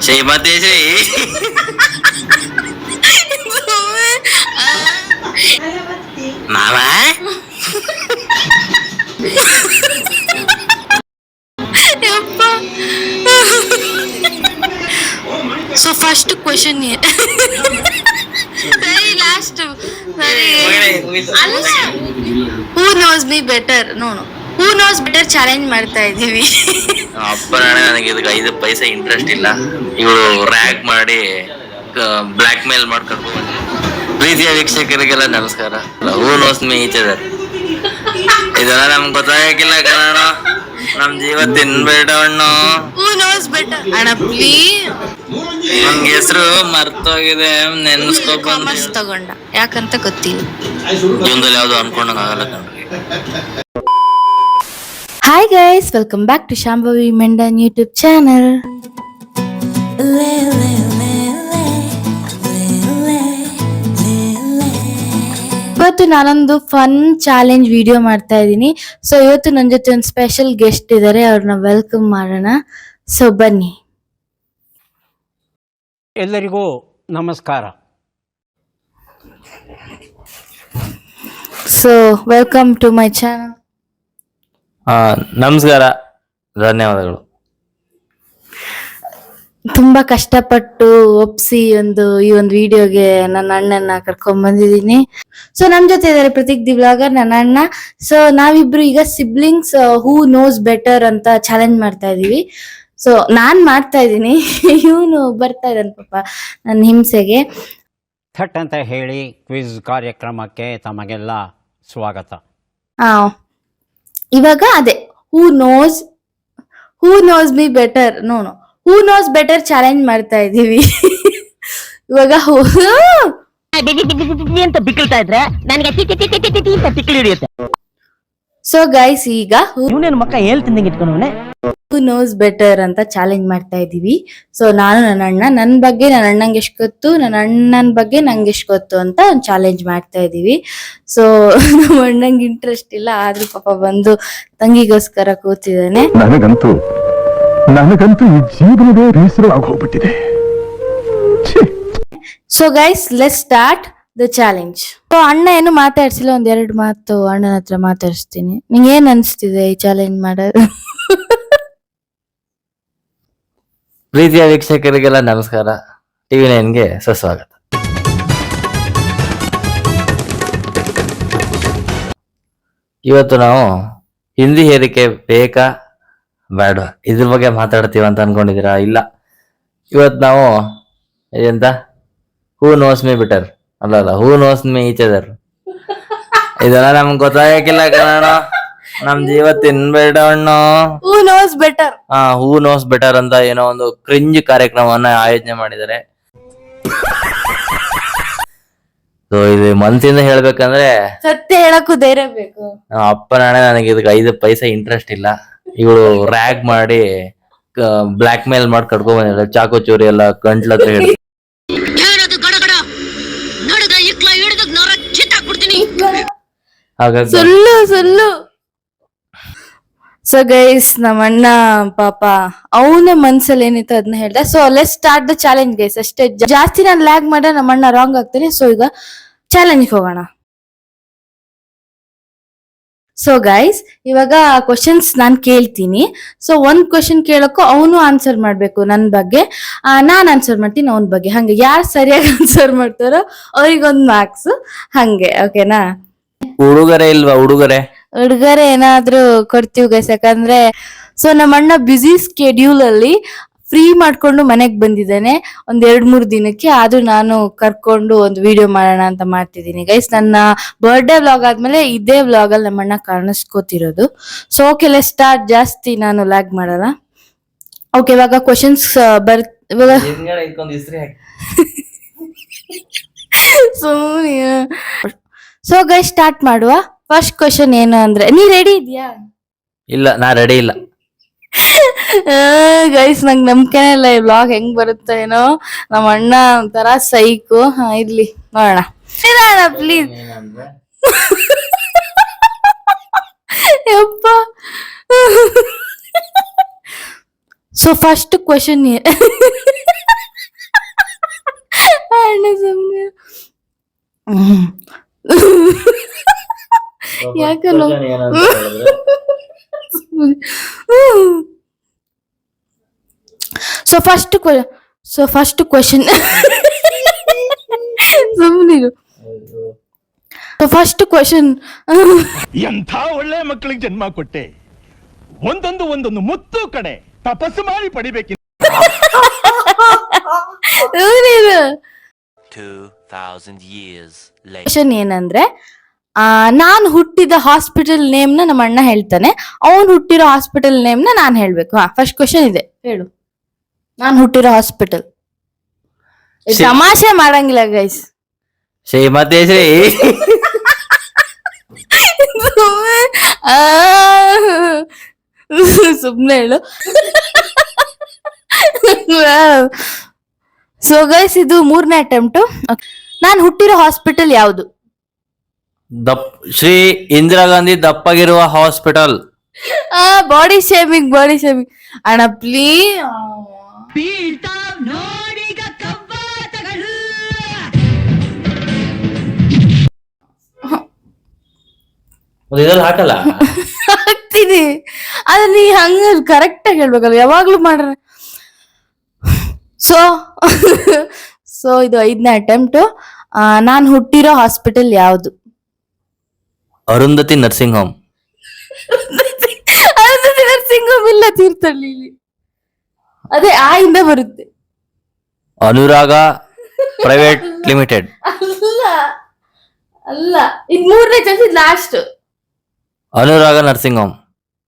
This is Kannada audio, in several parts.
ಶ್ರೀಮತಿ ಶ್ರೀ ಮಾವ ಸೊ ಫಸ್ಟ್ ಕ್ವೆಶನ್ ಸರಿ ಲಾಸ್ಟ್ ಸರಿ ಹೂ ನೋಸ್ ಮೀ ಬೆಟರ್ ನೋಡು ಹೂ ನೋಸ್ ಬೆಟರ್ ಚಾಲೆಂಜ್ ಮಾಡ್ತಾ ಇದೀವಿ. ಅಪ್ಪ ನನಗೆ ಇದಕ್ಕೆ 5 ಪೈಸೆ ಇಂಟ್ರೆಸ್ಟ್ ಇಲ್ಲ. ಇವಳು ರ್ಯಾಗ್ ಮಾಡಿ ಬ್ಲ್ಯಾಕ್ ಮೇಲ್ ಮಾಡ್ಕೊಂಡು ಪ್ರೀತಿಯ ವೀಕ್ಷಕರಿಗೆಲ್ಲ ನಮಸ್ಕಾರ. ಹೂ ನೋಸ್ ಮೀ ಈಚ್ ಅದರ್ ಇದೆಲ್ಲ ನಮ್ಗೆ ಗೊತ್ತಾಗಿಲ್ಲ ಕಣ. ನಮ್ ಜೀವ ತಿನ್ಬೇಡ ಅಣ್ಣು. ಹೂ ನೋಸ್ ಬೆಟರ್ ಅಣ್ಣ ಪ್ಲೀಸ್. ನಮ್ಗೆ ಹೆಸರು ಮರ್ತೋಗಿದೆ, ನೆನ್ಸ್ಕೊಬಂದು ಕಾಮರ್ಸ್ ತಗೊಂಡ ಯಾಕಂತ ಗೊತ್ತಿಲ್ಲ. ಜೀವನದಲ್ಲಿ ಯಾವ್ದು ಅನ್ಕೊಂಡಂಗ ಆಗಲ್ಲ ಕಣ್ರಿ. Hi guys, welcome back to Shambhavi Mendan YouTube channel. ಇವತ್ತು ನಾನೊಂದು ಫನ್ ಚಾಲೆಂಜ್ ವಿಡಿಯೋ ಮಾಡ್ತಾ ಇದ್ದೀನಿ. ಸೊ ಇವತ್ತು ನನ್ನ ಜೊತೆ ಒಂದು ಸ್ಪೆಷಲ್ ಗೆಸ್ಟ್ ಇದ್ದಾರೆ, ಅವ್ರನ್ನ ವೆಲ್ಕಮ್ ಮಾಡೋಣ. ಸೊ ಬನ್ನಿ. ಎಲ್ಲರಿಗೂ ನಮಸ್ಕಾರ. So welcome to my channel. ನಮಸ್ಕಾರ, ಧನ್ಯವಾದಗಳು. ತುಂಬಾ ಕಷ್ಟಪಟ್ಟು ಒಪ್ಸಿ ಈ ಒಂದು ವಿಡಿಯೋಗೆ ನನ್ನ ಅಣ್ಣನ ಕರ್ಕೊಂಡ್ ಬಂದಿದ್ದೀನಿ. ಸೊ ನಮ್ ಜೊತೆ ಇದಾರೆ ಪ್ರತೀಕ್ ದಿ ವ್ಲಾಗರ್, ನನ್ನ ಅಣ್ಣ. ಸೊ ನಾವಿಬ್ರು ಈಗ ಸಿಬ್ಲಿಂಗ್ಸ್ ಹೂ ನೋಸ್ ಬೆಟರ್ ಅಂತ ಚಾಲೆಂಜ್ ಮಾಡ್ತಾ ಇದೀವಿ. ಸೊ ನಾನ್ ಮಾಡ್ತಾ ಇದ್ದೀನಿ, ಇವನು ಬರ್ತಾ ಇದ್ದಾನೆ ಪಾಪ ನನ್ನ ಹಿಂಸೆಗೆ. ಥಟ್ ಅಂತ ಹೇಳಿ ಕ್ವಿಜ್ ಕಾರ್ಯಕ್ರಮಕ್ಕೆ ತಮಗೆಲ್ಲ ಸ್ವಾಗತ. ಇವಾಗ ಅದೇ ಹೂ ನೋಸ್ ಮೀ ಬೆಟರ್ ನೋನು ಹೂ ನೋಸ್ ಬೆಟರ್ ಚಾಲೆಂಜ್ ಮಾಡ್ತಾ ಇದೀವಿ. ಇವಾಗ ಬಿಕ್ಕಳ್ತಾ ಇದ್ರೆ ನನಗೆ ಪಿಕ್ಕಲ್ ಹಿಡಿಯುತ್ತೆ. ಸೊ ಗೈಸ್ ಈಗ ಇವನೇನು ಮಕ್ಕ ಹೇಳ್ತಿದ್ದಂಗೆ ಇಟ್ಕೊಂಡವನೆ ಹೂ ನೋಸ್ ಬೆಟರ್ ಅಂತ ಚಾಲೆಂಜ್ ಮಾಡ್ತಾ ಇದೀವಿ. ಸೊ ನಾನು ನನ್ನ ಅಣ್ಣ, ನನ್ನ ಬಗ್ಗೆ ನನ್ನ ಅಣ್ಣಂಗೆ ಎಷ್ಟು ಗೊತ್ತು, ನನ್ನ ಅಣ್ಣನ ಬಗ್ಗೆ ನಂಗೆ ಎಷ್ಟು ಗೊತ್ತು ಅಂತ ಒಂದು ಚಾಲೆಂಜ್ ಮಾಡ್ತಾ ಇದೀವಿ. ಸೊ ನಮ್ಮ ಅಣ್ಣಂಗೆ ಇಂಟ್ರೆಸ್ಟ್ ಇಲ್ಲ, ಆದ್ರೂ ಪಾಪ ಬಂದು ತಂಗಿಗೋಸ್ಕರ ಕೂತಿದ್ದಾನೆ. ನನಗಂತೂ ಈ ಜೀವನವೇ ಬೇಸರ ಆಗೋಗ್ಬಿಟ್ಟಿದೆ. So guys let's start the challenge. So ಅಣ್ಣ ಏನು ಮಾತಾಡ್ಸಿಲ್ಲ, ಒಂದೆರಡು ಮಾತು ಅಣ್ಣನ ಹತ್ರ ಮಾತಾಡಿಸ್ತೀನಿ. ನಿಂಗೆ ಏನ್ ಅನ್ಸ್ತಿದೆ ಈ ಚಾಲೆಂಜ್ ಮಾಡೋದು? ಪ್ರೀತಿಯ ವೀಕ್ಷಕರಿಗೆಲ್ಲ ನಮಸ್ಕಾರ, TV9ಗೆ ಸುಸ್ವಾಗತ. ಇವತ್ತು ನಾವು ಹಿಂದಿ ಹೇರಿಕೆ ಬೇಕಾ ಬೇಡ ಇದ್ರ ಬಗ್ಗೆ ಮಾತಾಡ್ತೀವಿ ಅಂತ ಅನ್ಕೊಂಡಿದೀರಾ? ಇಲ್ಲ, ಇವತ್ತು ನಾವು ಎಂತ ಹೂ ನೋಸ್ ಮೀ ಬೆಟರ್ ಅಲ್ಲ who knows me each other ಇದೆಲ್ಲ ನಮ್ಗೆ ಗೊತ್ತಾಗಿಲ್ಲ ಕಣ. ನಮ್ ಜೀವ ತಿನ್ಬೇಡ ಅಣ್ಣು. Who knows better who knows better ಅಂತ ಏನೋ ಒಂದು ಕ್ರಿಂಜ್ ಕಾರ್ಯಕ್ರಮವನ್ನ ಆಯೋಜನೆ ಮಾಡಿದ್ದಾರೆ. ಸೊ ಇದು ಮನ್ಸಿಂದ ಹೇಳ್ಬೇಕಂದ್ರೆ ಸತ್ಯ ಹೇಳಕ್ಕೂ ಧೈರ್ಯ ಬೇಕು. ಅಪ್ಪ ನಾಳೆ ನನಗೆ ಇದಕ್ಕೆ 5 ಪೈಸೆ ಇಂಟ್ರೆಸ್ಟ್ ಇಲ್ಲ. ಇವಳು ರ್ಯಾಗ್ ಮಾಡಿ ಬ್ಲ್ಯಾಕ್ ಮೇಲ್ ಮಾಡಿ ಕಟ್ಕೊಂಡ್ ಬಂದಿಲ್ಲ, ಚಾಕು ಚೂರಿ ಎಲ್ಲ ಗಂಟ್ಲತ್ರ ಹೇಳಿ. ಹಾಗಾಗಿ ಸುಳ್ಳು. ಸೊ ಗೈಸ್ ನಮ್ಮ ಅಣ್ಣ ಪಾಪ ಅವನ ಮನ್ಸಲ್ಲಿ ಏನಿತ್ತು ಅದನ್ನ ಹೇಳ್ದ. So let's start the challenge guys. ಅಷ್ಟೇ, ಜಾಸ್ತಿ ನಾನು ಲ್ಯಾಗ್ ಮಾಡ ನಮ್ಮ ಅಣ್ಣ ರಾಂಗ್ ಆಗ್ತಾನೆ. ಸೊ ಈಗ ಚಾಲೆಂಜ್ ಹೋಗೋಣ. ಸೊ ಗೈಸ್ ಇವಾಗ ಕ್ವಶನ್ಸ್ ನಾನ್ ಕೇಳ್ತೀನಿ. ಸೊ ಒಂದ್ ಕ್ವಶನ್ ಕೇಳಕ್ಕೂ ಅವನು ಆನ್ಸರ್ ಮಾಡ್ಬೇಕು ನನ್ನ ಬಗ್ಗೆ, ನಾನ್ ಆನ್ಸರ್ ಮಾಡ್ತೀನಿ ಅವನ ಬಗ್ಗೆ. ಹಂಗೆ ಯಾರು ಸರಿಯಾಗಿ ಆನ್ಸರ್ ಮಾಡ್ತಾರೋ ಅವ್ರಿಗೊಂದ್ ಮಾರ್ಕ್ಸ್, ಹಂಗೆ ಓಕೆನಾ? ಹುಡುಗರೇ ಇಲ್ವಾ? ಹುಡುಗರೆ ಏನಾದ್ರೂ ಕೊಡ್ತೀವಿ ಗೈಸ್, ಯಾಕಂದ್ರೆ ಸೊ ನಮ್ಮ ಅಣ್ಣ ಬ್ಯುಸಿ ಸ್ಕೆಡ್ಯೂಲ್ ಅಲ್ಲಿ ಫ್ರೀ ಮಾಡ್ಕೊಂಡು ಮನೆಗ್ ಬಂದಿದ್ದಾನೆ ಒಂದ್ 2-3 ದಿನಕ್ಕೆ. ಆದ್ರೂ ನಾನು ಕರ್ಕೊಂಡು ಒಂದು ವಿಡಿಯೋ ಮಾಡೋಣ ಅಂತ ಮಾಡ್ತಿದ್ದೀನಿ ಗೈಸ್. ನನ್ನ ಬರ್ಡೇ ವ್ಲಾಗ್ ಆದ್ಮೇಲೆ ಇದೇ ವ್ಲಾಗ್ ಅಲ್ಲಿ ನಮ್ಮ ಅಣ್ಣ ಕಾಣಿಸ್ಕೋತಿರೋದು. So okay let's start. ಜಾಸ್ತಿ ನಾನು ಲ್ಯಾಗ್ ಮಾಡಲ್ಲ. ಓಕೆ ಇವಾಗ ಕ್ವಶನ್ಸ್ ಇವಾಗ ಸೊ ಗೈಸ್ ಸ್ಟಾರ್ಟ್ ಮಾಡುವ. ಫಸ್ಟ್ ಕ್ವಶನ್ ಏನು ಅಂದ್ರೆ, ನೀ ರೆಡಿ ಇದೆಯಾ? ಇಲ್ಲ, ನಾ ರೆಡಿ ಇಲ್ಲ ಗೈಸ್. ನಂಗೆ ನಂಬಿಕೆನೇ ಇಲ್ಲ ಈ ವ್ಲಾಗ್ ಹೆಂಗ್ ಬರುತ್ತೆ ಏನೋ. ನಮ್ಮ ಅಣ್ಣ ಒಂಥರ ಸೈಕು. ಇರ್ಲಿ ನೋಡೋಣ ಪ್ಲೀಸ್. ಯಪ್ಪ. ಸೊ ಫಸ್ಟ್ ಕ್ವಶನ್ ಯಾಕಲ್ಲ Question ಏನಂತ ಹೇಳಿದ್ರೆ, ಸೊ ಫಸ್ಟ್ ಕ್ವೆಶನ್ ಸುಮ್ಮನಿರು. ಫಸ್ಟ್ ಕ್ವೆಶನ್, ಎಂಥ ಒಳ್ಳೆ ಮಕ್ಕಳಿಗೆ ಜನ್ಮ ಕೊಟ್ಟೆ. ಒಂದೊಂದು ಮುತ್ತು ಕಡೆ ತಪಸ್ಸು ಮಾಡಿ ಪಡಿಬೇಕಿತ್ತು. 2000 years later. ಕ್ವೆಶನ್ ಏನಂದ್ರೆ, ನಾನ್ ಹುಟ್ಟಿದ ಹಾಸ್ಪಿಟಲ್ ನೇಮ್ ನ ನಮ್ಮ ಅಣ್ಣ ಹೇಳ್ತಾನೆ, ಅವನ್ ಹುಟ್ಟಿರೋ ಹಾಸ್ಪಿಟಲ್ ನೇಮ್ ನ ನಾನ್ ಹೇಳ್ಬೇಕು. ಫಸ್ಟ್ ಕ್ವೆಶನ್ ಇದೆ, ಹೇಳು. ನಾನ್ ಹುಟ್ಟಿರೋ ಹಾಸ್ಪಿಟಲ್. ತಮಾಷೆ ಮಾಡಂಗಿಲ್ಲ ಗೈಸ್. ಶ್ರೀಮತಿ ಶ್ರೀ ಸುಮ್ನೆ ಹೇಳು. ಸೊ ಗೈಸ್, ಇದು 3ನೇ ಅಟೆಂಪ್ಟ್. ನಾನ್ ಹುಟ್ಟಿರೋ ಹಾಸ್ಪಿಟಲ್ ಯಾವುದು? ಶ್ರೀ ಇಂದಿರಾ ಗಾಂಧಿ ದಪ್ಪಗಿರುವ ಹಾಸ್ಪಿಟಲ್. ಬಾಡಿ ಶೇಮಿಂಗ್ ಅಣ್ಣ ಪ್ಲೀಸ್. ಇದ್ರಲ್ಲಿ ಹಾಕಲ್ಲ. ಹಾಕ್ತೀನಿ, ಅದ ನೀ ಹಂಗ ಕರೆಕ್ಟ್ ಆಗಿ ಹೇಳ್ಬೇಕಲ್ಲ, ಯಾವಾಗ್ಲೂ ಮಾಡ್ರ. ಸೊ ಇದು 5ನೇ ಅಟೆಂಪ್ಟ್. ನಾನ್ ಹುಟ್ಟಿರೋ ಹಾಸ್ಪಿಟಲ್ ಯಾವುದು? Arundhati nursing home. Nursing home ಇಲ್ಲ, ತೀರ್ಥಹಳ್ಳಿ. ಅದೇ ಆ ಇಂದ ಬರುತ್ತೆ. ಅನುರಾಗ ಪ್ರೈವೇಟ್ ಲಿಮಿಟೆಡ್. ಅಲ್ಲ, ಇದ್ 3ನೇ ಚಾನ್ಸ್, ಇದು ಲಾಸ್ಟ್. ಅನುರಾಗ ನರ್ಸಿಂಗ್ ಹೋಮ್.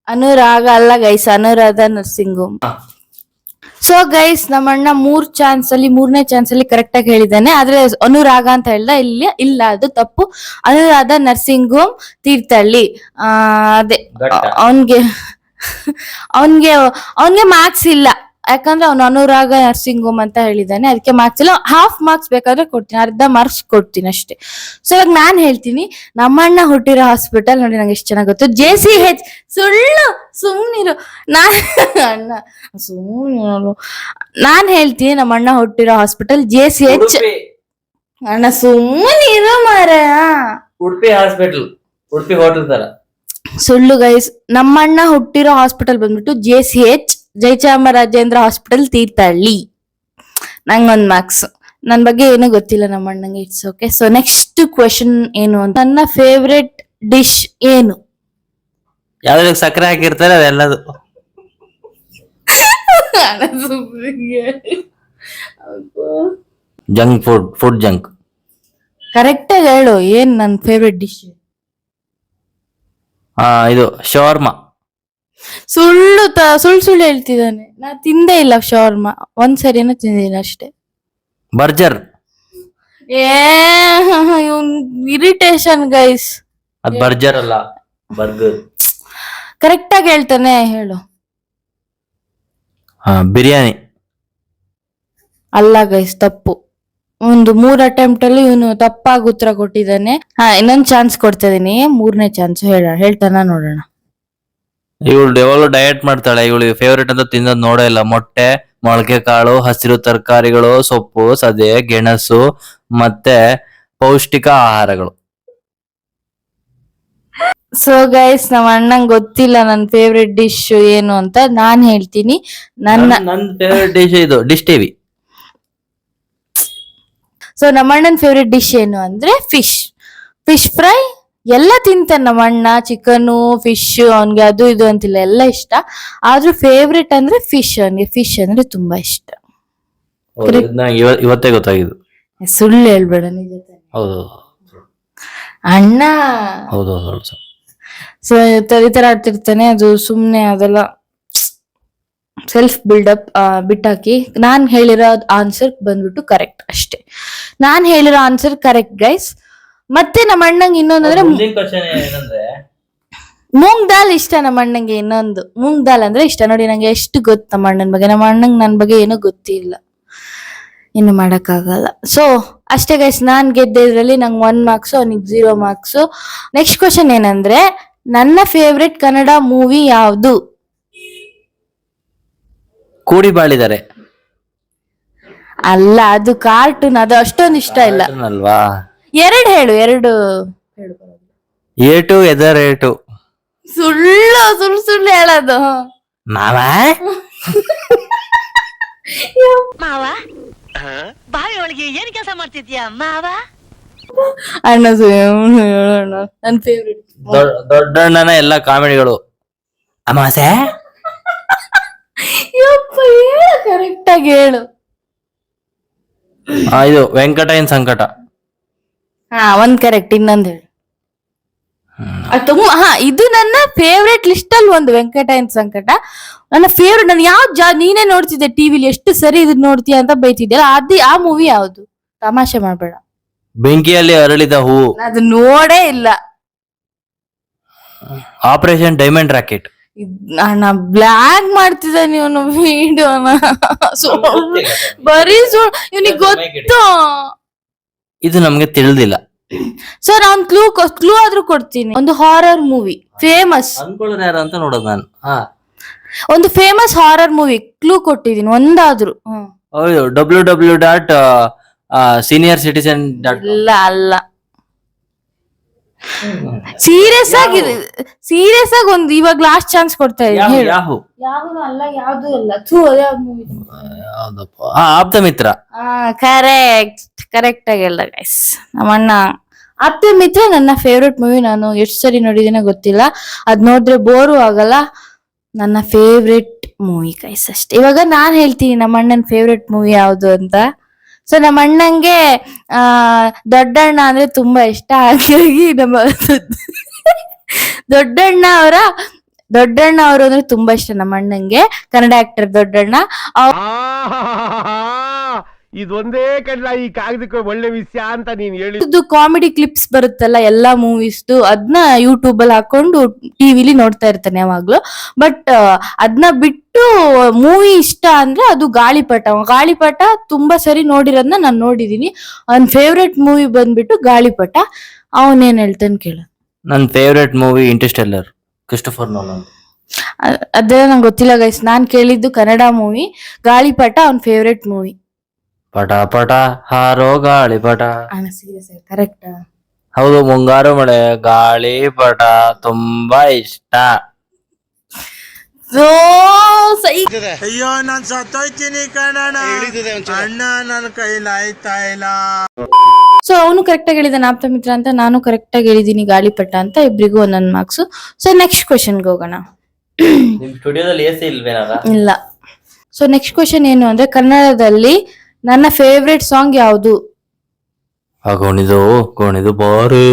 ಅನುರಾಗ ಅಲ್ಲ guys, Anuradha nursing home. So guys, ನಮ್ಮ ಅಣ್ಣ 3ನೇ ಚಾನ್ಸ್ ಅಲ್ಲಿ ಕರೆಕ್ಟ್ ಆಗಿ ಹೇಳಿದ್ದಾನೆ. ಆದ್ರೆ ಅನುರಾಗ ಅಂತ ಹೇಳ್ದ, ಇಲ್ಲ ಅದು ತಪ್ಪು. Anuradha nursing home, Thirthahalli. ಅದೇ ಅವನ್ಗೆ ಮಾರ್ಕ್ಸ್ ಇಲ್ಲ, ಯಾಕಂದ್ರೆ ಅವ್ನು ಅನುರಾಗ ನರ್ಸಿಂಗ್ ಹೋಮ್ ಅಂತ ಹೇಳಿದ್ದಾನೆ, ಅದಕ್ಕೆ ಮಾರ್ಕ್ಸ್ ಇಲ್ಲ. ಹಾಫ್ ಮಾರ್ಕ್ಸ್ ಬೇಕಾದ್ರೆ ಕೊಡ್ತೀನಿ, ಅರ್ಧ ಮಾರ್ಕ್ಸ್ ಕೊಡ್ತೀನಿ ಅಷ್ಟೇ. ಸೊ ಇವಾಗ ನಾನ್ ಹೇಳ್ತೀನಿ, ನಮ್ಮಣ್ಣ ಹುಟ್ಟಿರೋ ಹಾಸ್ಪಿಟಲ್ ನೋಡಿ, ನಂಗೆ ಎಷ್ಟು ಚೆನ್ನಾಗಿ ಗೊತ್ತು, JCH. ಸುಳ್ಳು, ಸುಮ್ನಿರು. ಅಣ್ಣ ಸುಮ್ನಿರು, ನಾನ್ ಹೇಳ್ತೀನಿ ನಮ್ಮಣ್ಣ ಹುಟ್ಟಿರೋ ಹಾಸ್ಪಿಟಲ್ JCH. ಅಣ್ಣ ಸುಮ್ಮನಿರೋ ಮಾರಾಯ. ಉಡುಪಿ ಹಾಸ್ಪಿಟಲ್, ಉಡುಪಿ ಹೋಟೆಲ್ ತರ. ಸುಳ್ಳು ಗೈಸ್, ನಮ್ಮಣ್ಣ ಹುಟ್ಟಿರೋ ಹಾಸ್ಪಿಟಲ್ ಬಂದ್ಬಿಟ್ಟು JCH, ಜಯಚಾಮರಾಜೇಂದ್ರ ಹಾಸ್ಪಿಟಲ್, ತೀರ್ಥಹಳ್ಳಿ. ನಂಗೊಂದ್ ಮಾರ್ಕ್ಸ್. ನನ್ ಬಗ್ಗೆ ಏನೂ ಗೊತ್ತಿಲ್ಲ ನಮ್ಮ ಅಣ್ಣಂಗೆ, it's okay. So next question ಏನು ಅಂತ, ನನ್ನ ಫೇವ್ರೆಟ್ ಡಿಶ್ ಏನು? ಯಾವ್ದ್ರಲ್ಲಿ ಸಕ್ಕರೆ ಹಾಕಿರ್ತಾರೆ ಅದೆಲ್ಲದು. Junk food junk. ಕರೆಕ್ಟ್ ಆಗಿ ಹೇಳು, ಏನ್ ನನ್ ಫೇವ್ರೆಟ್ ಡಿಶ್? ಇದು ಶವರ್ಮಾ. ಸುಳ್ಳು ಹೇಳ್ತಿದ್ದಾನೆ. ನಾ ತಿಂದೇ ಇಲ್ಲ ಶವರ್ಮಾ, ಒಂದ್ಸರಿನೂ ತಿಂದಿಲ್ಲ ಅಷ್ಟೇ. ಬರ್ಜರ್. ಇವನ್ ಇರಿಟೇಷನ್ ಗೈಸ್. ಅದ್ ಬರ್ಜರ್ ಅಲ್ಲ, ಬರ್ಗರ್. ಕರೆಕ್ಟ್ ಆಗಿ ಹೇಳ್ತಾನೆ, ಹೇಳು. ಬಿರಿಯಾನಿ. ಅಲ್ಲ ಗೈಸ್, ತಪ್ಪು. ಒಂದು 3 ಅಟೆಂಪ್ಟ್ ಅಲ್ಲಿ ಇವನು ತಪ್ಪಾಗಿ ಉತ್ತರ ಕೊಟ್ಟಿದ್ದಾನೆ. ಇನ್ನೊಂದ್ ಚಾನ್ಸ್ ಕೊಡ್ತಾ ಇದೀನಿ, 3ನೇ ಚಾನ್ಸ್. ಹೇಳ್ತಾನ ನೋಡೋಣ. ಇವಳು ಯಾವಾಗಲೂ ಡಯಟ್ ಮಾಡ್ತಾಳೆ. ಇವಳಿಗೆ ಫೇವ್ರೇಟ್ ಅಂತ ತಿನ್ನೋದು ನೋಡೇ ಇಲ್ಲ. ಮೊಟ್ಟೆ, ಮೊಳಕೆ ಕಾಳು, ಹಸಿರು ತರಕಾರಿಗಳು, ಸೊಪ್ಪು, ಸದೆ, ಗೆಣಸು ಮತ್ತೆ ಪೌಷ್ಟಿಕ ಆಹಾರಗಳು. ಸೊ ಗೈಸ್, ನಮ್ಮ ಅಣ್ಣಂಗ್ ಗೊತ್ತಿಲ್ಲ ನನ್ ಫೇವ್ರೆಟ್ ಡಿಶ್ ಏನು ಅಂತ. ನಾನ್ ಹೇಳ್ತೀನಿ, ನನ್ನ ಫೇವ್ರೇಟ್ ಡಿಶ್ ಇದು ಡಿಶ್ ಟಿವಿ. ಸೊ ನಮ್ಮ ಅಣ್ಣನ್ ಫೇವ್ರೆಟ್ ಡಿಶ್ ಏನು ಅಂದ್ರೆ ಫಿಶ್ ಫ್ರೈ. ಎಲ್ಲ ತಿಂತಾನೆ ನಮ್ಮ ಅಣ್ಣ, ಚಿಕನು, ಫಿಶ್, ಅವನ್ಗೆ ಅದು ಇದು ಅಂತಿಲ್ಲ, ಎಲ್ಲ ಇಷ್ಟ. ಆದ್ರೂ ಫೇವ್ರೆಟ್ ಅಂದ್ರೆ ಫಿಶ್. ಅವನ್ಗೆ ಫಿಶ್ ಅಂದ್ರೆ ತುಂಬಾ ಇಷ್ಟ. ಇವತ್ತೇ ಗೊತ್ತಾಗಿದ್ದು. ಸುಳ್ಳು ಹೇಳ್ಬೇಡ, ನಿಜ. ಹೌದು ಅಣ್ಣ. ಹೌದು. ಸೊ ಈ ತರ ಆಡ್ತಿರ್ತಾನೆ, ಅದು ಸುಮ್ನೆ, ಅದೆಲ್ಲ ಸೆಲ್ಫ್ ಬಿಲ್ಡಪ್. ಬಿಟ್ಟಾಕಿ, ನಾನ್ ಹೇಳಿರೋ ಆನ್ಸರ್ ಬಂದ್ಬಿಟ್ಟು ಕರೆಕ್ಟ್ ಅಷ್ಟೇ. ನಾನ್ ಹೇಳಿರೋ ಆನ್ಸರ್ ಕರೆಕ್ಟ್ ಗೈಸ್. ಮತ್ತೆ ನಮ್ಮ ಅಣ್ಣಂಗೆ ಇನ್ನೊಂದಂದ್ರೆ ಮೂಂಗ್ ದಾಲ್ ಇಷ್ಟ. ನಮ್ಮ ಅಣ್ಣಂಗೆ ಇನ್ನೊಂದು ಮೂಂಗ್ ದಾಲ್ ಅಂದ್ರೆ ಇಷ್ಟ. ನೋಡಿ, ನಂಗೆ ಎಷ್ಟು ಗೊತ್ತು ನಮ್ಮ ಅಣ್ಣನ ಬಗ್ಗೆ. ನಮ್ಮ ಅಣ್ಣಂಗೆ ನನ್ ಬಗ್ಗೆ ಏನೂ ಗೊತ್ತಿಲ್ಲ, ಏನು ಮಾಡಕ್ಕಾಗಲ್ಲ. ಸೊ ಅಷ್ಟೇ ಗೈಸ್, ನಾನ್ ಗೆದ್ದೆ. ಇದ್ರಲ್ಲಿ ನಂಗೆ 1 ಮಾರ್ಕ್ಸ್, ಅವನಿಗೆ 0 ಮಾರ್ಕ್ಸ್. ನೆಕ್ಸ್ಟ್ ಕ್ವಶನ್ ಏನಂದ್ರೆ, ನನ್ನ ಫೇವ್ರೆಟ್ ಕನ್ನಡ ಮೂವಿ ಯಾವುದು? ಕೂಡಿ ಬಾಳಿದ್ದಾರೆ. ಅಲ್ಲ, ಅದು ಕಾರ್ಟೂನ್. ಅದು ಅಷ್ಟೊಂದು ಇಷ್ಟ ಇಲ್ಲ ಅಲ್ವಾ? 2 ಹೇಳು. ಏಟು ಎದರೇಟು ಸುಳ್ಳು ಹೇಳೋದು. ಮಾವ ಮಾವ ಬಾವಿ ಒಳಗೆ ಏನ್ ಕೆಲಸ ಮಾಡ್ತಿದ್ಯಾ ಮಾವ? ಅಣ್ಣ ಹೇಳೋಣ. ನನ್ ಫೇವ್ರೆಟ್. ದೊಡ್ಡಣ್ಣನ ಎಲ್ಲ ಕಾಮಿಡಿಗಳು. ಅಮಾವಾಸ್ಯೆ ಕರೆಕ್ಟ್ ಆಗಿ ಹೇಳು. ಇದು ವೆಂಕಟೇಶ್ ಸಂಕಟ. ಒಂದ್ ಕರೆಕ್ಟ್, ಇನ್ನೊಂದ್ ಹೇಳು. ಇದು ನನ್ನ ಫೇವ್ರೆಟ್ ಲಿಸ್ಟ್ ಅಲ್ಲಿ ಒಂದು, ವೆಂಕಟೇಶ್ ಸಂಕಟ ನನ್ನ ಫೇವ್ರೆಟ್. ನಾನು ನೀನೇ ನೋಡ್ತಿದ್ದೆ ಟಿವಿಲಿ, ಎಷ್ಟು ಸರಿ ಇದನ್ನ ನೋಡ್ತೀಯ ಅಂತ ಬೈತಿದ್ದೆ. ಆ ಮೂವಿ ಯಾವ್ದು? ತಮಾಷೆ ಮಾಡ್ಬೇಡ. ಬೆಂಕಿಯಲ್ಲಿ ಅರಳಿದ ಹೂವು. ಅದು ನೋಡೇ ಇಲ್ಲ. Operation diamond rocket. ಅಣ್ಣ ಬ್ಲಾಗ್ ಮಾಡ್ತಿದ್ದ ನೀವು ವಿಡಿಯೋನ. ಬರೀ ಇವನಿಗೆ ಗೊತ್ತು. ಇದು ನಮ್ಗೆ ತಿಳಿದಿಲ್ಲ. ಸೊ ನಾನ್ ಕ್ಲೂ ಆದ್ರೂ ಕೊಡ್ತೀನಿ. ಒಂದು ಹಾರರ್ ಮೂವಿ, ಫೇಮಸ್. ಅನ್ಕೊಳ್ಳೋದು ಯಾರು ಅಂತ ನೋಡೋದು ನಾನು. ಒಂದು ಫೇಮಸ್ ಹಾರರ್ ಮೂವಿ ಕ್ಲೂ ಕೊಟ್ಟಿದ್ದೀನಿ, ಒಂದಾದ್ರೂ. www.seniorcitizen.com. ಅಲ್ಲ ಸೀರಿಯಸ್ ಆಗಿ ಒಂದು ಇವಾಗ ಲಾಸ್ಟ್ ಚಾನ್ಸ್ ಕೊಡ್ತಾ ಇದ್ದೀನಿ. ಹೇಳು. ಯಾವ್ದು ಅಲ್ಲ, ಯಾವ್ದು ಅಲ್ಲ. ಮೂವಿ ಆಪ್ತ ಮಿತ್ರ. ಕರೆಕ್ಟ್ ಆಗಿ ಹೇಳ್ದ ಗೈಸ್. ನಮ್ಮಣ್ಣ ಆಪ್ತ ಮಿತ್ರ ನನ್ನ ಫೇವ್ರೆಟ್ ಮೂವಿ. ನಾನು ಎಷ್ಟು ಸರಿ ನೋಡಿದೀನೋ ಗೊತ್ತಿಲ್ಲ. ಅದ್ ನೋಡಿದ್ರೆ ಬೋರು ಆಗಲ್ಲ. ನನ್ನ ಫೇವ್ರೆಟ್ ಮೂವಿ ಗೈಸ್ ಅಷ್ಟೇ. ಇವಾಗ ನಾನ್ ಹೇಳ್ತೀನಿ ನಮ್ಮ ಅಣ್ಣನ ಫೇವ್ರೆಟ್ ಮೂವಿ ಯಾವ್ದು ಅಂತ. ಸೊ ನಮ್ಮ ಅಣ್ಣಂಗೆ ದೊಡ್ಡಣ್ಣ ಅಂದ್ರೆ ತುಂಬಾ ಇಷ್ಟ. ಹಾಗಾಗಿ ನಮ್ಮ ದೊಡ್ಡಣ್ಣ ಅವರು ಅಂದ್ರೆ ತುಂಬಾ ಇಷ್ಟ ನಮ್ಮ ಅಣ್ಣಂಗೆ. ಕನ್ನಡ ಆಕ್ಟರ್ ದೊಡ್ಡಣ್ಣ. ಇದೊಂದೇ ಕಡ್ಲ ಈ ಕಾಗದಕ್ಕೆ ಒಳ್ಳೆ ವಿಷಯ ಅಂತ ನೀನ್ ಹೇಳಿ. ಕಾಮಿಡಿ ಕ್ಲಿಪ್ಸ್ ಬರುತ್ತಲ್ಲ ಎಲ್ಲಾ ಮೂವೀಸ್ದು, ಅದನ್ನ ಯೂಟ್ಯೂಬ್ ಅಲ್ಲಿ ಹಾಕೊಂಡು ಟಿವಿಲಿ ನೋಡ್ತಾ ಇರ್ತಾನೆ ಯಾವಾಗ್ಲೂ. ಬಟ್ ಅದನ್ನ ಬಿಟ್ಟು ಮೂವಿ ಇಷ್ಟ ಅಂದ್ರೆ ಅದು ಗಾಳಿಪಟ ತುಂಬಾ ಸರಿ ನೋಡಿರೋದನ್ನ ನಾನು ನೋಡಿದೀನಿ. ಅವ್ನ ಫೇವ್ರೆಟ್ ಮೂವಿ ಬಂದ್ಬಿಟ್ಟು ಗಾಳಿಪಟ. ಅವನೇನ್ ಹೇಳ್ತಾನೆ ಕೇಳು. ನನ್ನ favourite movie Interstellar, Christopher Nolan. ಅದೆಲ್ಲ ನಂಗೆ ಗೊತ್ತಿಲ್ಲ ಗೈಸ್. ನಾನ್ ಕೇಳಿದ್ದು ಕನ್ನಡ ಮೂವಿ. ಗಾಳಿಪಟ ಅವ್ನ ಫೇವ್ರೆಟ್ ಮೂವಿ. ಪಟ ಪಟ ಹಾರೋ ಗಾಳಿಪಟ. Serious correct. ಹೌದು, ಮುಂಗಾರು ಮಳೆ ಗಾಳಿಪಟ ತುಂಬಾ ಇಷ್ಟ. ಅಯ್ಯೋ ನಾನ್ ಸತ್ತೋಯ್ತೀನಿ ಕಣಣ್ಣ, ಅಣ್ಣ ನನ್ನ ಕೈಲಿ ಆಯ್ತಾ ಇಲ್ಲ. ಸೊ ಅವನು ಕರೆಕ್ಟ್ ಆಗಿ ಹೇಳಿದಾನೆ ಆಪ್ತ ಮಿತ್ರ ಅಂತ, ನಾನು ಕರೆಕ್ಟ್ ಆಗಿ ಹೇಳಿದೀನಿ ಗಾಳಿಪಟ ಅಂತ. ಇಬ್ರಿಗೂ ಒಂದೊಂದು ಮಾರ್ಕ್ಸ್. ಸೊ ನೆಕ್ಸ್ಟ್ ಕ್ವಶನ್ಗೆ ಹೋಗೋಣ. ನಿಮ್ ಸ್ಟುಡಿಯೋದಲ್ಲಿ ಎಸಿ ಇಲ್ವೇನಾರ? ಇಲ್ಲ. ಸೊ ನೆಕ್ಸ್ಟ್ ಕ್ವಶನ್ ಏನು ಅಂದ್ರೆ, ಕನ್ನಡದಲ್ಲಿ ನನ್ನ ಫೇವ್ರೆಟ್ ಸಾಂಗ್ ಯಾವುದು? ಗೋಣಿದು ಬಾರು.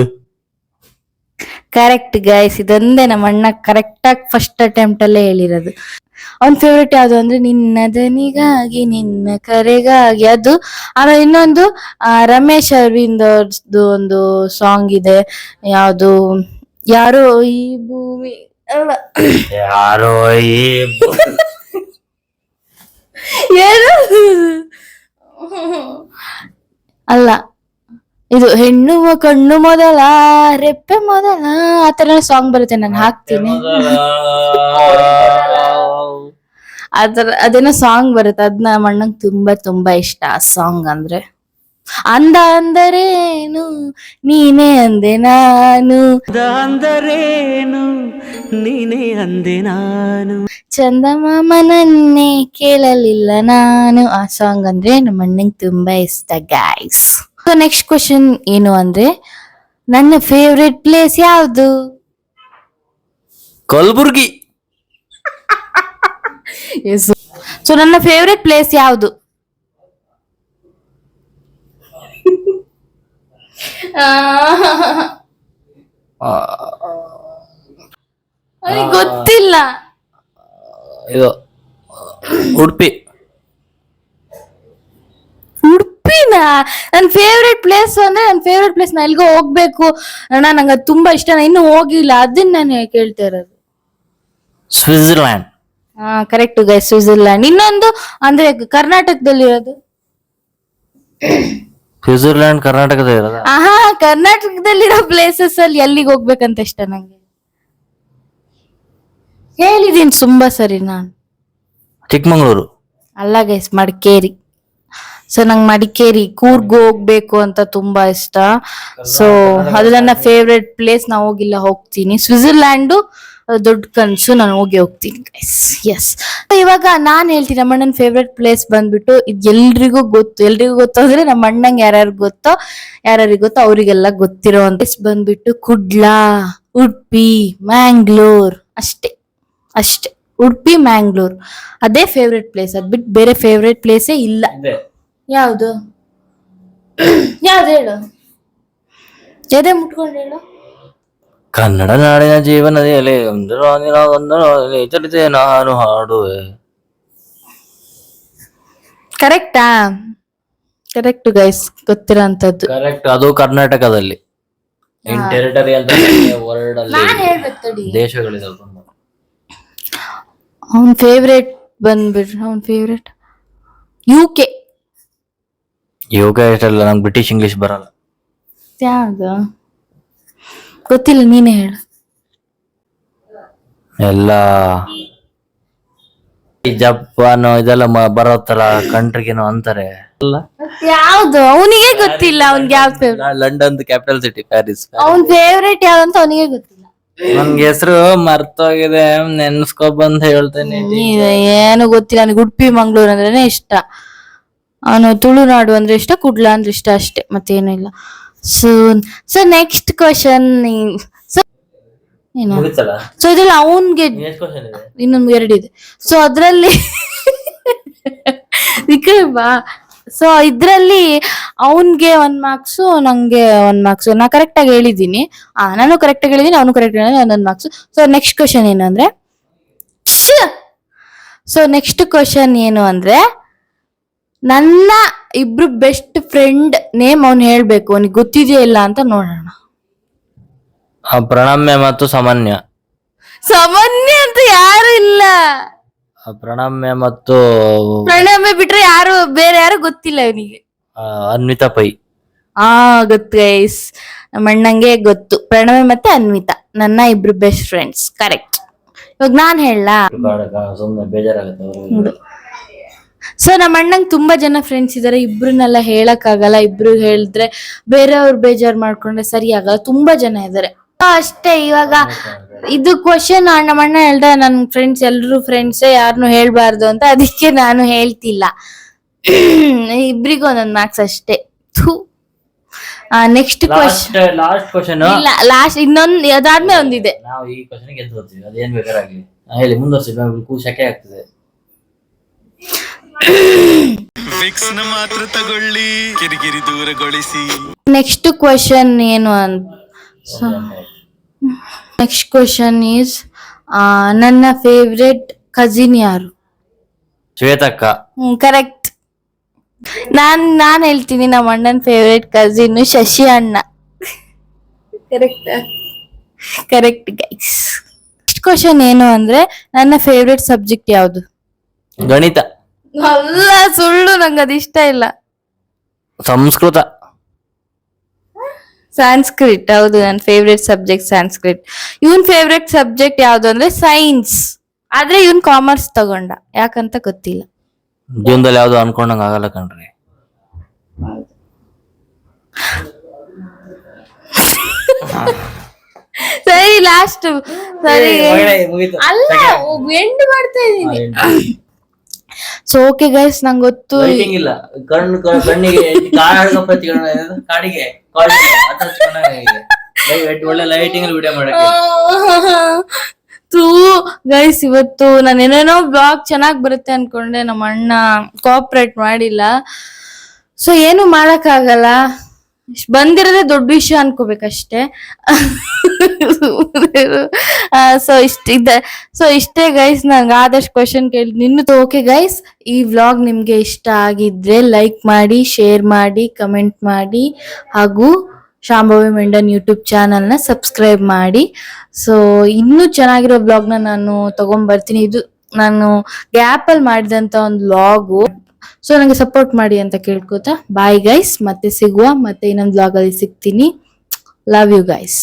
Correct guys. ಇದೊಂದೇ ನಮ್ಮ ಅಣ್ಣ ಕರೆಕ್ಟ್ ಆಗಿ ಫಸ್ಟ್ ಅಟೆಂಪ್ಟ್ ಅಲ್ಲೇ ಹೇಳಿರೋದು. ಅವನ್ ಫೇವ್ರೆಟ್ ಯಾವ್ದು ಅಂದ್ರೆ, ನಿನ್ನ ದನಿಗಾಗಿ ನಿನ್ನ ಕರೆಗಾಗಿ ಅದು. ಆಮೇಲೆ ಇನ್ನೊಂದು ರಮೇಶ್ ಅರವಿಂದ್ ಅವ್ರದ್ದು ಒಂದು ಸಾಂಗ್ ಇದೆ. ಯಾವುದು? ಯಾರೋ ಈ ಭೂಮಿ ಅಲ್ಲ, ಯಾರೋ ಈ ಏನು ಅಲ್ಲ, ಇದು ಹೆಣ್ಣು ಕಣ್ಣು ಮೊದಲ ರೆಪ್ಪೆ ಮೊದಲ, ಆತರ ಸಾಂಗ್ ಬರುತ್ತೆ. ನಾನು ಹಾಕ್ತೀನಿ. ಅದೇನೋ ಸಾಂಗ್ ಬರುತ್ತೆ. ಅದ್ನ ನಮ್ಮ ಅಣ್ಣಂಗೆ ತುಂಬಾ ತುಂಬಾ ಇಷ್ಟ ಆ ಸಾಂಗ್ ಅಂದ್ರೆ. ಅಂದ ಅಂದರೇನು ನೀನೇ ಅಂದೆ ನಾನು, ಅಂದರೇನು ನೀನೇ ಅಂದೆ ನಾನು, ಚಂದಮಾಮನನ್ನೇ ಕೇಳಲಿಲ್ಲ ನಾನು. ಆ ಸಾಂಗ್ ಅಂದ್ರೆ ನಮ್ಮ ಅಣ್ಣಂಗೆ ತುಂಬಾ ಇಷ್ಟ ಗೈಸ್. ಸೊ ನೆಕ್ಸ್ಟ್ ಕ್ವಶನ್ ಏನು ಅಂದ್ರೆ, ನನ್ನ ಫೇವ್ರೆಟ್ ಪ್ಲೇಸ್ ಯಾವುದು? ಕಲಬುರ್ಗಿ. ಸೊ ನನ್ನ ಫೇವ್ರೆಟ್ ಪ್ಲೇಸ್ ಯಾವುದು? ಗೊತ್ತಿಲ್ಲ. ಇದು ಉಡುಪಿ. ಉಡುಪಿನ ನನ್ನ ಫೇವ್ರೆಟ್ ಪ್ಲೇಸ್ ಅಂದ್ರೆ, ನನ್ನ ಫೇವ್ರೆಟ್ ಪ್ಲೇಸ್ ನಾ ಎಲ್ಗೋ ಹೋಗ್ಬೇಕು ಅಣ್ಣ, ನಂಗೆ ಅದು ತುಂಬಾ ಇಷ್ಟ. ನಾ ಇನ್ನೂ ಹೋಗಿಲ್ಲ, ಅದನ್ನ ನಾನು ಕೇಳ್ತಾ ಇರೋದು. ಸ್ವಿಟ್ಜರ್ಲ್ಯಾಂಡ್. Correct guys, Switzerland. ಇನ್ನೊಂದು ಅಂದ್ರೆ ಕರ್ನಾಟಕದಲ್ಲಿರೋದು. ಸ್ವಿಟ್ಜರ್ಲ್ಯಾಂಡ್ ಕರ್ನಾಟಕದ ಇರೋದ? ಕರ್ನಾಟಕದಲ್ಲಿರೋ ಪ್ಲೇಸಸ್ ಅಲ್ಲಿ ಎಲ್ಲಿಗೆ ಹೋಗ್ಬೇಕಂತ ಇಷ್ಟ ನಂಗೆ. ಹೇಳಿದೀನಿ ತುಂಬಾ ಸರಿ ನಾನು. ಚಿಕ್ಕಮಂಗ್ಳೂರು. ಅಲ್ಲ ಗೈಸ್, ಮಡಿಕೇರಿ. ಸೊ ನಂಗೆ ಮಡಿಕೇರಿ ಕೂರ್ಗ್ ಹೋಗ್ಬೇಕು ಅಂತ ತುಂಬಾ ಇಷ್ಟ. ಸೊ ಅದು ನನ್ನ ಫೇವ್ರೆಟ್ ಪ್ಲೇಸ್. ನಾ ಹೋಗಿಲ್ಲ, ಹೋಗ್ತೀನಿ. ಸ್ವಿಟ್ಜರ್ಲ್ಯಾಂಡು ದೊಡ್ಡ ಕನ್ಸು, ನಾನು ಹೋಗ್ತೀನಿ ಗೈಸ್. ಎಸ್, ಇವಾಗ ನಾನ್ ಹೇಳ್ತೀನಿ ನಮ್ಮ ಅಣ್ಣನ ಫೇವ್ರೆಟ್ ಪ್ಲೇಸ್ ಬಂದ್ಬಿಟ್ಟು, ಇದು ಎಲ್ರಿಗೂ ಗೊತ್ತು ಅಂದ್ರೆ ನಮ್ಮ ಅಣ್ಣಂಗೆ ಯಾರ್ಯಾರಿಗೆ ಗೊತ್ತೋ ಅವರಿಗೆಲ್ಲ ಗೊತ್ತಿರೋ ಅಂತ ಬಂದ್ಬಿಟ್ಟು ಕುಡ್ಲಾ, ಉಡುಪಿ, ಮ್ಯಾಂಗ್ಳೂರ್. ಅಷ್ಟೇ ಉಡುಪಿ, ಮ್ಯಾಂಗ್ಳೂರ್ ಅದೇ ಫೇವ್ರೆಟ್ ಪ್ಲೇಸ್. ಅದ್ ಬಿಟ್ಟು ಬೇರೆ ಫೇವ್ರೆಟ್ ಪ್ಲೇಸೇ ಇಲ್ಲ. ಯಾವ್ದು ಹೇಳು, ಎದೆ ಮುಟ್ಕೊಂಡು ಹೇಳು. ಕನ್ನಡ ನಾಡಿನ ಜೀವನದಲ್ಲಿ ಒಂದು ನಾನು ಹಾಡುವೆ. ಕರೆಕ್ಟಾ? ಕರೆಕ್ಟ್ ಗೈಸ್, ಗೊತ್ತಿರೋಂಥದ್ದು. ಕರೆಕ್ಟ್. ಅದು ಕರ್ನಾಟಕದಲ್ಲಿ. ಇನ್ ಟೆರಿಟರಿ ಅಂತ ವರ್ಲ್ಡ್ ಅಲ್ಲಿ ನಾನ್ ಹೇಳ್ಬೇಕು ತಡಿ. ದೇಶಗಳಿದಾವೆ ತುಂಬಾ. ಅವನ್ ಫೇವ್ರೆಟ್ ಬಂದ್ಬಿಟ್ರೆ UK. ಇಷ್ಟಲ್ಲ, ನಂಗೆ ಬ್ರಿಟಿಷ್ ಇಂಗ್ಲಿಷ್ ಬರಲ್ಲ. ಯಾವ್ದು ಗೊತ್ತಿಲ್ಲ, ನೀನೇ ಹೇಳು. ಎಲ್ಲ ಜಪಾನ್ ಇದೆಲ್ಲ ಬರೋತರ ಕಂಟ್ರಿಗೇನೋ ಅಂತಾರೆ. ಯಾವ್ದು ಅವನಿಗೆ ಗೊತ್ತಿಲ್ಲ. ಅವ್ನಿಗೆ ಯಾವ್ದು favourite? London capital city Paris. ಅವ್ನ್ ಫೇವ್ರೆಟ್ ಯಾವ್ದಂತ ಅವನಿಗೆ ಗೊತ್ತಿಲ್ಲ. ನನ್ಗೆ ಹೆಸರು ಮರ್ತೋಗಿದೆ, ನೆನ್ಸ್ಕೊಬಂದ್ ಹೇಳ್ತೇನೆ. ಏನು ಗೊತ್ತಿಲ್ಲ ನನಗೆ. ಉಡುಪಿ ಮಂಗ್ಳೂರ್ ಅಂದ್ರೇನೆ ಇಷ್ಟ. ಅವನು ತುಳುನಾಡು ಅಂದ್ರೆ ಇಷ್ಟ, ಕುಡ್ಲ ಅಂದ್ರೆ ಇಷ್ಟ, ಅಷ್ಟೇ, ಮತ್ತೇನು ಇಲ್ಲ. So next question. ಏನು ಸೊ ಇದ್ರಲ್ಲಿ ಅವನ್ಗೆ ಇನ್ನೊಂದು 2 ಇದೆ. ಸೊ ಅದ್ರಲ್ಲಿ ಬಾ. ಸೊ ಇದ್ರಲ್ಲಿ ಅವನ್ಗೆ 1 ಮಾರ್ಕ್ಸ್, ನಂಗೆ 1 ಮಾರ್ಕ್ಸ್. ನಾ ಕರೆಕ್ಟ್ ಆಗಿ ಹೇಳಿದೀನಿ. ನಾನು ಕರೆಕ್ಟ್ ಆಗಿ ಹೇಳಿದೀನಿ, ಅವನು ಕರೆಕ್ಟ್ ಹೇಳಿದೀನಿ, 1 ಮಾರ್ಕ್ಸ್. ಸೊ ನೆಕ್ಸ್ಟ್ ಕ್ವಶನ್ ಏನು ಅಂದ್ರೆ ನನ್ನ ಇಬ್ರು ಬೆಸ್ಟ್ ಫ್ರೆಂಡ್ ನೇಮ್ ಅವ್ನು ಹೇಳ್ಬೇಕು. ಅವನಿಗೆ ಗೊತ್ತಿದೆಯಾ ಇಲ್ಲ ಅಂತ ನೋಡೋಣ. ಪ್ರಣಮ್ಯ ಮತ್ತು ಸಾಮಾನ್ಯ ಅಂತ ಯಾರು ಇಲ್ಲ. ಪ್ರಣಮ್ಯ ಮತ್ತು ಪ್ರಣಮ್ಯ ಬಿಟ್ರೆ ಬೇರೆ ಯಾರು ಗೊತ್ತಿಲ್ಲ ಅವನಿಗೆ. ಅನ್ವಿತಾ ಪೈ. ಗೊತ್ತು ಗೈಸ್, ನಮ್ಮ ಅಣ್ಣಂಗೆ ಗೊತ್ತು. ಪ್ರಣಮ್ಯ ಮತ್ತೆ ಅನ್ವಿತಾ ನನ್ನ ಇಬ್ರು ಬೆಸ್ಟ್ ಫ್ರೆಂಡ್ಸ್. ಕರೆಕ್ಟ್. ಇವಾಗ ನಾನ್ ಹೇಳಲಾ? ಸುಮ್ಮನೆ ಬೇಜಾರಾಗುತ್ತೆ. ಸೊ ನಮ್ಮ ಅಣ್ಣಂಗೆ ತುಂಬಾ ಜನ ಫ್ರೆಂಡ್ಸ್ ಇದಾರೆ. ಇಬ್ರನ್ನೆಲ್ಲ ಹೇಳಕ್ ಆಗಲ್ಲ. ಇಬ್ರು ಹೇಳಿದ್ರೆ ಬೇರೆಯವ್ರು ಬೇಜಾರ್ ಮಾಡ್ಕೊಂಡ್ರೆ ಸರಿ ಆಗಲ್ಲ. ತುಂಬಾ ಜನ ಇದಾರೆ ಅಷ್ಟೇ. ಇವಾಗ ಇದು ಕ್ವಶನ್ ನಮ್ಮ ಅಣ್ಣ ಹೇಳ್ದ, ನನ್ ಫ್ರೆಂಡ್ಸ್ ಎಲ್ರು ಫ್ರೆಂಡ್ಸೇ, ಯಾರನ್ನು ಹೇಳ್ಬಾರ್ದು ಅಂತ. ಅದಕ್ಕೆ ನಾನು ಹೇಳ್ತಿಲ್ಲ. ಇಬ್ರಿಗೂ 1 ಮಾರ್ಕ್ಸ್ ಅಷ್ಟೇ. ನೆಕ್ಸ್ಟ್ ಕ್ವಶನ್ ಇಲ್ಲ, ಲಾಸ್ಟ್ ಇನ್ನೊಂದು ಅದಾದ್ಮೇಲೆ ಒಂದಿದೆ. ನಾವು ಈ ಕ್ವಶನ್ ಗೆದ್ದು ಹೋಗ್ತೀವಿ, ಅದೇನ್ ಬೇಕಾರಾಗ್ಲಿ. ಹೇಳಿ, ಮುಂದುವರಿಸಿ. ಶಕೆ ಆಗ್ತದೆ. ಮಾತ್ರ ತಗೊಳ್ಳಿ, ಕಿರಿಕಿರಿ ದೂರಗೊಳಿಸಿ. ನೆಕ್ಸ್ಟ್ ಕ್ವಶನ್ ಏನು ಅಂತ. ನೆಕ್ಸ್ಟ್ ಕ್ವಶನ್ ಈಸ್, ನನ್ನ ಫೇವ್ರೆಟ್ ಕಜಿನ್ ಯಾರು? ಶ್ವೇತಕ್ಕ. ಕರೆಕ್ಟ್. ನಾನ್ ಹೇಳ್ತೀನಿ, ನಮ್ಮ ಅಣ್ಣನ ಫೇವ್ರೆಟ್ ಕಜಿನ್ ಶಶಿ ಅಣ್ಣ. Correct guys. ನೆಕ್ಸ್ಟ್ ಕ್ವಶನ್ ಏನು ಅಂದ್ರೆ, ನನ್ನ ಫೇವ್ರೆಟ್ ಸಬ್ಜೆಕ್ಟ್ ಯಾವುದು? ಗಣಿತ. ಅಲ್ಲ, ಸುಳ್ಳು, ನಂಗೆ ಅದು ಇಷ್ಟ ಇಲ್ಲ. ಸಂಸ್ಕೃತ. ಸಂಸ್ಕೃತ್. ಹೌದು, ನನ್ನ ಫೇವ್ರೆಟ್ ಸಬ್ಜೆಕ್ಟ್ ಸಂಸ್ಕೃತ್. ಇವನ್ ಫೇವ್ರೆಟ್ ಸಬ್ಜೆಕ್ಟ್ ಯಾವ್ದು ಅಂದ್ರೆ ಸೈನ್ಸ್. ಆದ್ರೆ ಇವನ್ ಕಾಮರ್ಸ್ ತಗೊಂಡ, ಯಾಕಂತ ಗೊತ್ತಿಲ್ಲ. ಜೀವನದಲ್ಲಿ ಯಾವ್ದು ಅನ್ಕೊಂಡಂಗ ಆಗಲ್ಲ ಕಣ್ರಿ. ಸರಿ, ಲಾಸ್ಟ್. ಸರಿ, ಅಲ್ಲ, ಎಂಡ್ ಮಾಡ್ತಾ ಇದೀನಿ. ಸೊ ಓಕೆ ಗೈಸ್, ನಂಗೆ ಗೊತ್ತು. ಇಲ್ಲ, ಕಣ್ಣಿಗೆ ಕಾಡಿಗೆ ಒಳ್ಳೆ ಲೈಟಿಂಗ್ ವಿಡಿಯೋ ಮಾಡಕ್ಕೆ. ಗೈಸ್, ಇವತ್ತು ನಾನು ಏನೇನೋ ಬ್ಲಾಗ್ ಚೆನ್ನಾಗ್ ಬರುತ್ತೆ ಅನ್ಕೊಂಡೆ. ನಮ್ಮ ಅಣ್ಣ ಕೋಆಪರೇಟ್ ಮಾಡಿಲ್ಲ. ಸೊ ಏನು ಮಾಡಕ್ ಆಗಲ್ಲ. ಬಂದಿರೋದೇ ದೊಡ್ಡ ವಿಷಯ ಅನ್ಕೋಬೇಕಷ್ಟೇ. ಸೊ ಇಷ್ಟೇ ಗೈಸ್. ನಂಗೆ ಆದಷ್ಟು ಕ್ವಶನ್ ಕೇಳಿದ್ ನಿನ್ನ. ಓಕೆ ಗೈಸ್, ಈ ವ್ಲಾಗ್ ನಿಮ್ಗೆ ಇಷ್ಟ ಆಗಿದ್ರೆ ಲೈಕ್ ಮಾಡಿ, ಶೇರ್ ಮಾಡಿ, ಕಮೆಂಟ್ ಮಾಡಿ, ಹಾಗೂ ಶಾಂಭವಿ ಮೆಂಡನ್ ಯೂಟ್ಯೂಬ್ ಚಾನಲ್ನ ಸಬ್ಸ್ಕ್ರೈಬ್ ಮಾಡಿ. ಸೊ ಇನ್ನೂ ಚೆನ್ನಾಗಿರೋ ವ್ಲಾಗ್ನ ನಾನು ತಗೊಂಡ್ಬರ್ತೀನಿ. ಇದು ನಾನು ಗ್ಯಾಪಲ್ಲಿ ಮಾಡಿದಂತ ಒಂದು ವ್ಲಾಗು. ಸೊ ನನಗೆ ಸಪೋರ್ಟ್ ಮಾಡಿ ಅಂತ ಕೇಳ್ಕೊತಾ ಬಾಯ್ ಗೈಸ್. ಮತ್ತೆ ಸಿಗುವ, ಮತ್ತೆ ಇನ್ನೊಂದು ವ್ಲಾಗ್ ಅಲ್ಲಿ ಸಿಗ್ತೀನಿ. Love you guys.